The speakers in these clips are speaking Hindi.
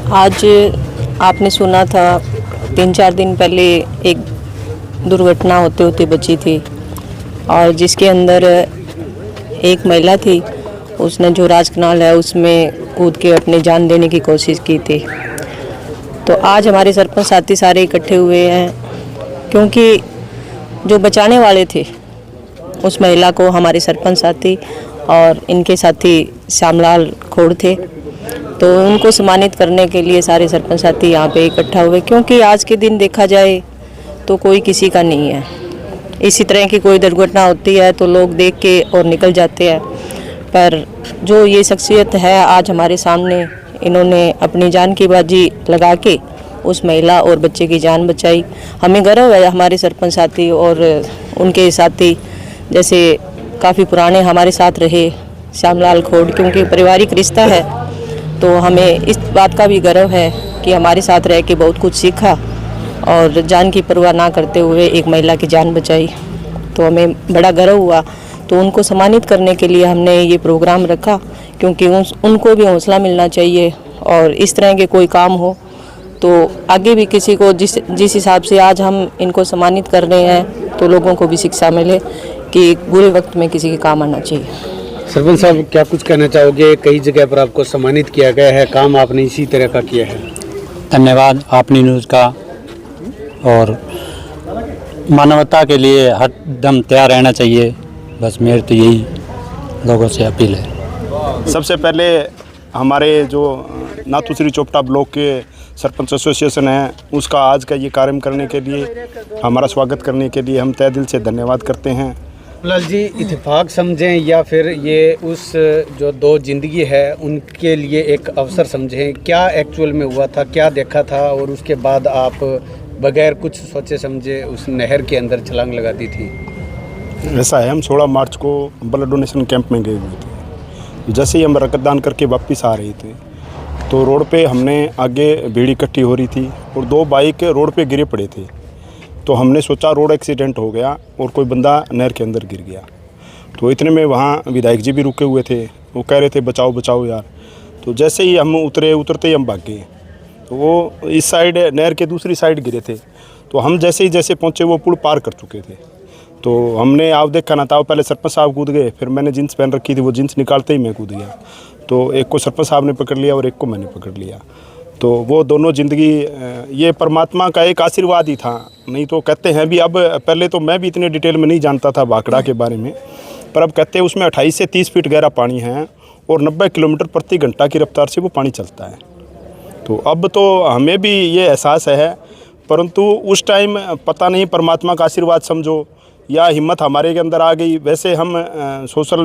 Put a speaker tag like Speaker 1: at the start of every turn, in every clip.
Speaker 1: आज आपने सुना था 3-4 दिन पहले एक दुर्घटना होते होते बची थी और जिसके अंदर एक महिला थी, उसने जो राज कनाल है उसमें कूद के अपनी जान देने की कोशिश की थी। तो आज हमारे सरपंच साथी सारे इकट्ठे हुए हैं क्योंकि जो बचाने वाले थे उस महिला को हमारे सरपंच साथी और इनके साथी श्यामलाल खोड़ थे, तो उनको सम्मानित करने के लिए सारे सरपंच साथी यहाँ पे इकट्ठा हुए। क्योंकि आज के दिन देखा जाए तो कोई किसी का नहीं है। इसी तरह की कोई दुर्घटना होती है तो लोग देख के और निकल जाते हैं, पर जो ये शख्सियत है आज हमारे सामने, इन्होंने अपनी जान की बाजी लगा के उस महिला और बच्चे की जान बचाई। हमें गर्व है हमारे सरपंच साथी और उनके साथी जैसे काफ़ी पुराने हमारे साथ रहे श्यामलाल खोड़, क्योंकि पारिवारिक रिश्ता है तो हमें इस बात का भी गर्व है कि हमारे साथ रह के बहुत कुछ सीखा और जान की परवाह ना करते हुए एक महिला की जान बचाई। तो हमें बड़ा गर्व हुआ, तो उनको सम्मानित करने के लिए हमने ये प्रोग्राम रखा, क्योंकि उनको भी हौसला मिलना चाहिए और इस तरह के कोई काम हो तो आगे भी किसी को जिस हिसाब से आज हम इनको सम्मानित कर रहे हैं तो लोगों को भी शिक्षा मिले कि बुरे वक्त में किसी के काम आना चाहिए।
Speaker 2: सरपंच साहब, क्या कुछ कहना चाहोगे? कई जगह पर आपको सम्मानित किया गया है, काम आपने इसी तरह का किया है।
Speaker 3: धन्यवाद आपने न्यूज़ का, और मानवता के लिए हर दम तैयार रहना चाहिए, बस मेरी तो यही लोगों से अपील है।
Speaker 4: सबसे पहले हमारे जो नाथूश्री चोपटा ब्लॉक के सरपंच एसोसिएशन है उसका आज का ये कार्यक्रम करने के लिए, हमारा स्वागत करने के लिए हम तहे दिल से धन्यवाद करते हैं।
Speaker 2: लाल जी, इत्तेफाक समझें या फिर ये उस जो दो जिंदगी है उनके लिए एक अवसर समझें? क्या एक्चुअल में हुआ था, क्या देखा था और उसके बाद आप बगैर कुछ सोचे समझे उस नहर के अंदर छलांग लगा दी थी?
Speaker 4: ऐसा है, हम 16 मार्च को ब्लड डोनेशन कैंप में गए हुए थे। जैसे ही हम रक्तदान करके वापस आ रहे थे तो रोड पे हमने आगे भीड़ इकट्ठी हो रही थी और 2 बाइक रोड पे गिरे पड़े थे। तो हमने सोचा रोड एक्सीडेंट हो गया और कोई बंदा नहर के अंदर गिर गया। तो इतने में वहाँ विधायक जी भी रुके हुए थे, वो कह रहे थे बचाओ बचाओ यार। तो जैसे ही हम उतरते ही हम भाग गए, तो वो इस साइड नहर के दूसरी साइड गिरे थे। तो हम जैसे पहुँचे वो पुल पार कर चुके थे। तो हमने आप देखा ना था, पहले सरपंच साहब कूद गए, फिर मैंने जीन्स पहन रखी थी, वो जीन्स निकालते ही मैं कूद गया। तो एक को सरपंच साहब ने पकड़ लिया और एक को मैंने पकड़ लिया। तो वो दोनों ज़िंदगी ये परमात्मा का एक आशीर्वाद ही था। नहीं तो कहते हैं भी, अब पहले तो मैं भी इतने डिटेल में नहीं जानता था भाखड़ा के बारे में, पर अब कहते हैं उसमें 28 से 30 फीट गहरा पानी है और 90 किलोमीटर प्रति घंटा की रफ्तार से वो पानी चलता है। तो अब तो हमें भी ये एहसास है, परंतु उस टाइम पता नहीं परमात्मा का आशीर्वाद समझो या हिम्मत हमारे के अंदर आ गई। वैसे हम सोशल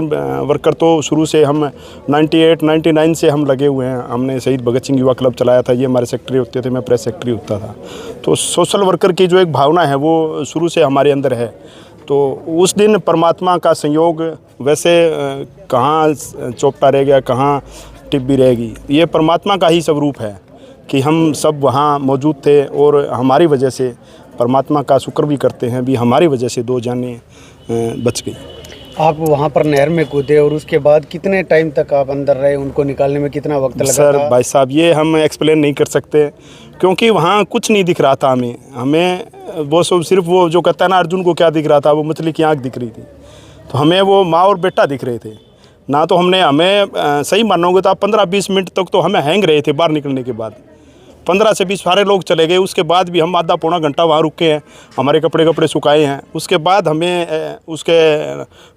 Speaker 4: वर्कर तो शुरू से हम 98-99 से हम लगे हुए हैं। हमने शहीद भगत सिंह युवा क्लब चलाया था, ये हमारे सेक्रेटरी होते थे, मैं प्रेस सेक्रेटरी होता था। तो सोशल वर्कर की जो एक भावना है वो शुरू से हमारे अंदर है। तो उस दिन परमात्मा का संयोग, वैसे कहाँ चोपटा रह गया, कहाँ टिब्बी रहेगी, ये परमात्मा का ही स्वरूप है कि हम सब वहाँ मौजूद थे और हमारी वजह से परमात्मा का शुक्र भी करते हैं भी हमारी वजह से 2 जानें बच गई।
Speaker 2: आप वहाँ पर नहर में कूदे और उसके बाद कितने टाइम तक आप अंदर रहे? उनको निकालने में कितना वक्त लगा?
Speaker 4: सर भाई साहब, ये हम एक्सप्लेन नहीं कर सकते क्योंकि वहाँ कुछ नहीं दिख रहा था हमें वो सब सिर्फ वो जो कहता है ना अर्जुन को क्या दिख रहा था, वो मछली की आँख दिख रही थी। तो हमें वो माँ और बेटा दिख रहे थे ना। तो हमें सही मानोगे तो आप 15-20 मिनट तक तो हमें हैंग रहे थे। बाहर निकलने के बाद 15 से 20 सारे लोग चले गए, उसके बाद भी हम आधा पौना घंटा वहाँ रुके हैं, हमारे कपड़े सुखाए हैं। उसके बाद हमें उसके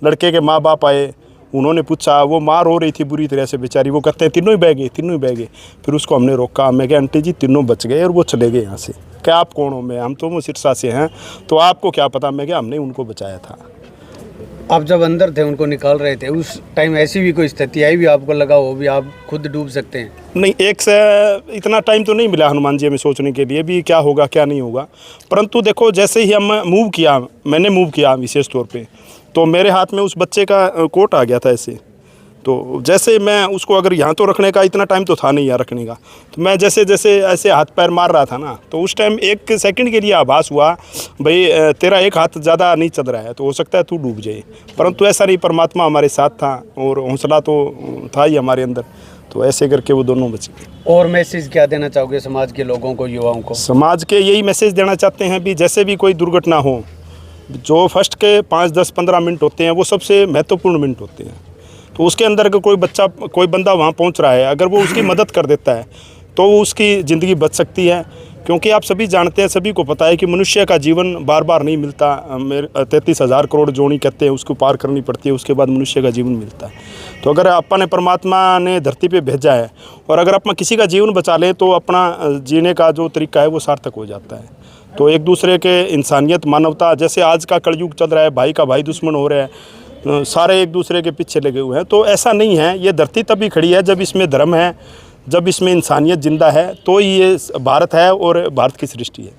Speaker 4: लड़के के माँ बाप आए, उन्होंने पूछा, वो माँ रो रही थी बुरी तरह से बेचारी, वो कहते हैं तीनों ही बह गए। फिर उसको हमने रोका, मैं कहा आंटी जी तीनों बच गए और वो चले गए यहाँ से। क्या आप कौन हो? मैं हम तो वो सिरसा से हैं, तो आपको क्या पता? मैं क्या, हमने उनको बचाया था।
Speaker 2: आप जब अंदर थे उनको निकाल रहे थे, उस टाइम ऐसी भी कोई स्थिति आई भी आपको लगा हो भी आप खुद डूब सकते हैं?
Speaker 4: नहीं, एक से इतना टाइम तो नहीं मिला हनुमान जी हमें सोचने के लिए भी क्या होगा क्या नहीं होगा। परंतु देखो, जैसे ही हम मैंने मूव किया विशेष तौर पे, तो मेरे हाथ में उस बच्चे का कोट आ गया था ऐसे। तो जैसे मैं उसको, अगर यहाँ तो रखने का इतना टाइम तो था नहीं यहाँ रखने का, तो मैं जैसे ऐसे हाथ पैर मार रहा था ना, तो उस टाइम 1 सेकंड के लिए आभास हुआ भाई तेरा एक हाथ ज़्यादा नहीं चल रहा है, तो हो सकता है तू डूब जाए। परंतु ऐसा नहीं, परमात्मा हमारे साथ था और हौसला तो था ही हमारे अंदर। तो ऐसे करके वो दोनों बच गए।
Speaker 2: और मैसेज क्या देना चाहोगे समाज के लोगों को, युवाओं को?
Speaker 4: समाज के यही मैसेज देना चाहते हैं भी जैसे भी कोई दुर्घटना हो, जो फर्स्ट के 5, 10, 15 मिनट होते हैं वो सबसे महत्वपूर्ण मिनट होते हैं। तो उसके अंदर अगर कोई बंदा वहाँ पहुँच रहा है, अगर वो उसकी मदद कर देता है तो उसकी ज़िंदगी बच सकती है। क्योंकि आप सभी जानते हैं, सभी को पता है कि मनुष्य का जीवन बार बार नहीं मिलता। 33,000 करोड़ जोड़ी कहते हैं उसको पार करनी पड़ती है, उसके बाद मनुष्य का जीवन मिलता है। तो अगर अपने परमात्मा ने धरती पे भेजा है और अगर अपना किसी का जीवन बचा लें तो अपना जीने का जो तरीका है वो सार्थक हो जाता है। तो एक दूसरे के इंसानियत, मानवता, जैसे आज का कलयुग चल रहा है, भाई का भाई दुश्मन हो रहा है, सारे एक दूसरे के पीछे लगे हुए हैं, तो ऐसा नहीं है। ये धरती तभी खड़ी है जब इसमें धर्म है, जब इसमें इंसानियत जिंदा है, तो ये भारत है और भारत की सृष्टि है।